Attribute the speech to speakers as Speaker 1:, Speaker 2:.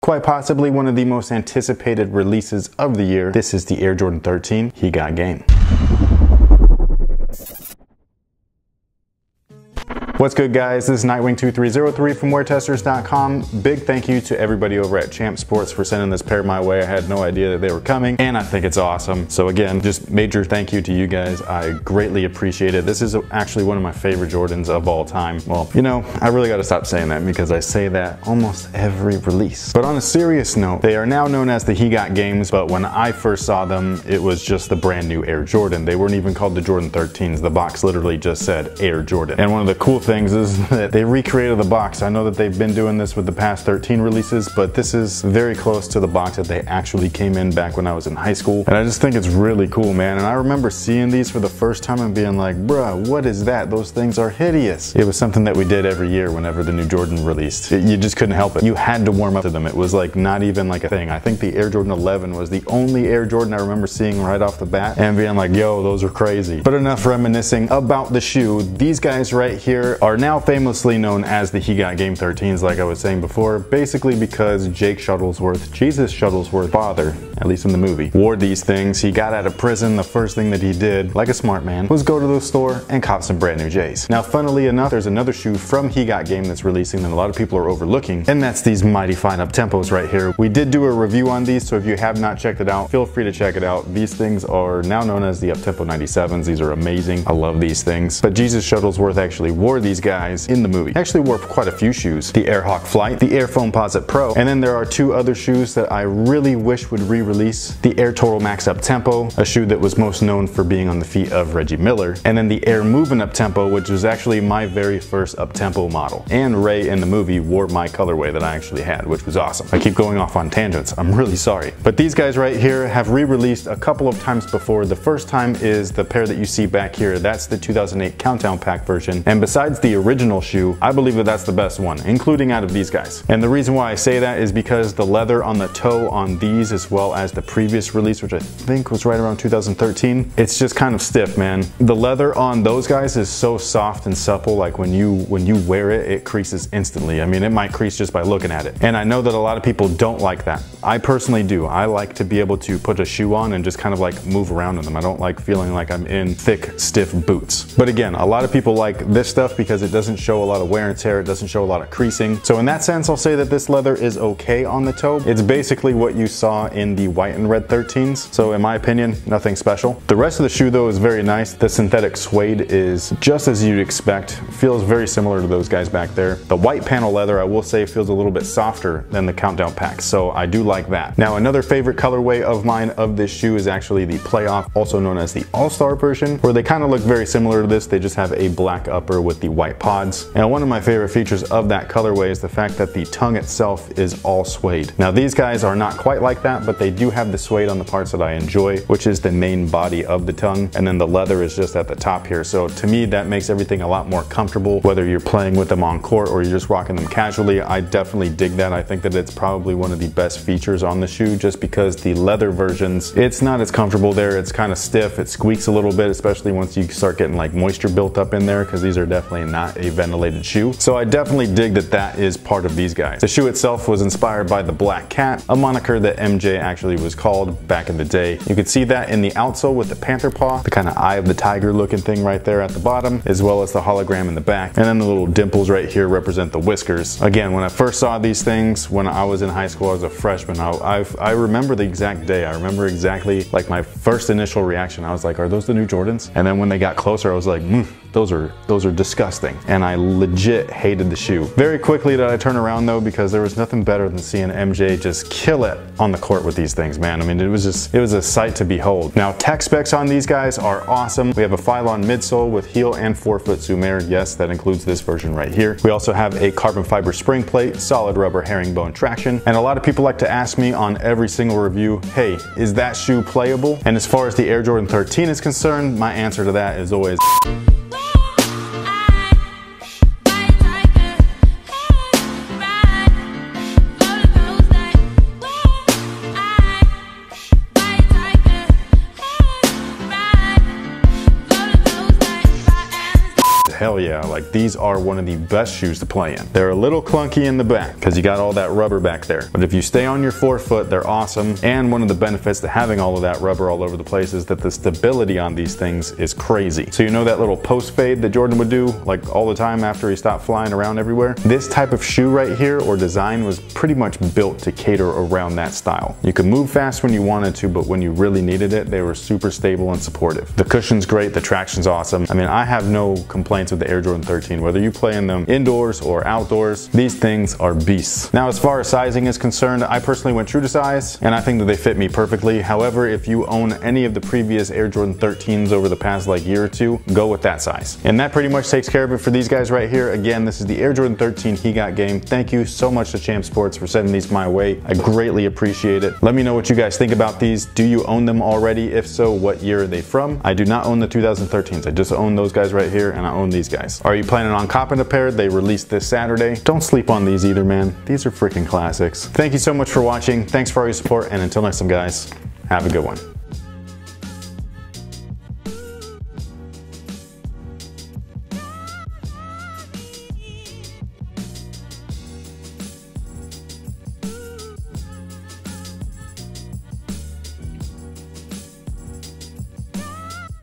Speaker 1: quite possibly one of the most anticipated releases of the year. This is the Air Jordan 13. He got game. What's good, guys? This is Nightwing2303 from WearTesters.com. Big thank you to everybody over at Champ Sports for sending this pair my way. I had no idea that they were coming, and I think it's awesome. So again, just major thank you to you guys. I greatly appreciate it. This is actually one of my favorite Jordans of all time. Well, you know, I really got to stop saying that because I say that almost every release. But on a serious note, they are now known as the He Got Games, but when I first saw them, it was just the brand new Air Jordan. They weren't even called the Jordan 13s. The box literally just said Air Jordan. And one of the cool things is that they recreated the box. I know that they've been doing this with the past 13 releases, but this is very close to the box that they actually came in back when I was in high school. And I just think it's really cool, man. And I remember seeing these for the first time and being like, bruh, what is that? Those things are hideous. It was something that we did every year whenever the new Jordan released. You just couldn't help it. You had to warm up to them. It was like not even like a thing. I think the Air Jordan 11 was the only Air Jordan I remember seeing right off the bat and being like, yo, those are crazy. But enough reminiscing about the shoe. These guys right here are now famously known as the He Got Game 13s, like I was saying before, basically because Jake Shuttlesworth, Jesus Shuttlesworth's father, at least in the movie, wore these things. He got out of prison. The first thing that he did, like a smart man, was go to the store and cop some brand new J's. Now, funnily enough, there's another shoe from He Got Game that's releasing that a lot of people are overlooking, and that's these mighty fine up-tempos right here. We did do a review on these, so if you have not checked it out, feel free to check it out. These things are now known as the up-tempo 97s. These are amazing. I love these things. But Jesus Shuttlesworth actually wore these guys in the movie. He actually wore quite a few shoes. The Air Hawk Flight, the Air Foamposite Pro, and then there are two other shoes that I really wish would re-release. The Air Total Max Up Tempo, a shoe that was most known for being on the feet of Reggie Miller, and then the Air Movin' Up Tempo, which was actually my very first up tempo model. And Ray in the movie wore my colorway that I actually had, which was awesome. I keep going off on tangents. I'm really sorry. But these guys right here have re-released a couple of times before. The first time is the pair that you see back here. That's the 2008 Countdown Pack version. And besides the original shoe, I believe that that's the best one, including out of these guys. And the reason why I say that is because the leather on the toe on these, as well as the previous release, which I think was right around 2013, it's just kind of stiff, man. The leather on those guys is so soft and supple, like when you wear it, it creases instantly. I mean, it might crease just by looking at it. And I know that a lot of people don't like that. I personally do. I like to be able to put a shoe on and just kind of like move around in them. I don't like feeling like I'm in thick, stiff boots. But again, a lot of people like this stuff because it doesn't show a lot of wear and tear, it doesn't show a lot of creasing. So in that sense, I'll say that this leather is okay on the toe. It's basically what you saw in the white and red 13s. So in my opinion, nothing special. The rest of the shoe though is very nice. The synthetic suede is just as you'd expect. Feels very similar to those guys back there. The white panel leather, I will say, feels a little bit softer than the Countdown Pack. So I do like that. Now, another favorite colorway of mine of this shoe is actually the Playoff, also known as the All-Star version, where they kind of look very similar to this. They just have a black upper with the white pods. And one of my favorite features of that colorway is the fact that the tongue itself is all suede. Now, these guys are not quite like that, but they do have the suede on the parts that I enjoy, which is the main body of the tongue, and then the leather is just at the top here. So to me, that makes everything a lot more comfortable, whether you're playing with them on court or you're just rocking them casually. I definitely dig that. I think that it's probably one of the best features on the shoe, just because the leather versions, it's not as comfortable there. It's kind of stiff. It squeaks a little bit, especially once you start getting like moisture built up in there, because these are definitely not a ventilated shoe. So I definitely dig that that is part of these guys. The shoe itself was inspired by the Black Cat, a moniker that MJ actually was called back in the day. You could see that in the outsole with the panther paw, the kind of eye of the tiger looking thing right there at the bottom, as well as the hologram in the back. And then the little dimples right here represent the whiskers. Again, when I first saw these things, when I was in high school, I was a freshman. I remember the exact day. I remember exactly like my first initial reaction. I was like, are those the new Jordans? And then when they got closer, I was like, those are disgusting. And I legit hated the shoe. Very quickly did I turn around though, because there was nothing better than seeing MJ just kill it on the court with these things, man. I mean, it was a sight to behold. Now, tech specs on these guys are awesome. We have a Phylon midsole with heel and forefoot Zumair. Yes, that includes this version right here. We also have a carbon fiber spring plate, solid rubber herringbone traction. And a lot of people like to ask me on every single review, hey, is that shoe playable? And as far as the Air Jordan 13 is concerned, my answer to that is always hell yeah, like these are one of the best shoes to play in. They're a little clunky in the back because you got all that rubber back there. But if you stay on your forefoot, they're awesome. And one of the benefits to having all of that rubber all over the place is that the stability on these things is crazy. So you know that little post fade that Jordan would do like all the time after he stopped flying around everywhere? This type of shoe right here or design was pretty much built to cater around that style. You could move fast when you wanted to, but when you really needed it, they were super stable and supportive. The cushion's great, the traction's awesome. I mean, I have no complaints with the Air Jordan 13, whether you play in them indoors or outdoors. These things are beasts. Now, as far as sizing is concerned, I personally went true to size, and I think that they fit me perfectly. However, if you own any of the previous Air Jordan 13s over the past like year or two, go with that size. And that pretty much takes care of it for these guys right here. Again, this is the Air Jordan 13 He Got Game. Thank you so much to Champ Sports for sending these my way. I greatly appreciate it. Let me know what you guys think about these. Do you own them already? If so, what year are they from? I do not own the 2013s. I just own those guys right here, and I own these guys. Are you planning on copping a pair? They released this Saturday. Don't sleep on these either, man. These are freaking classics. Thank you so much for watching. Thanks for all your support, and until next time, guys, have a good one.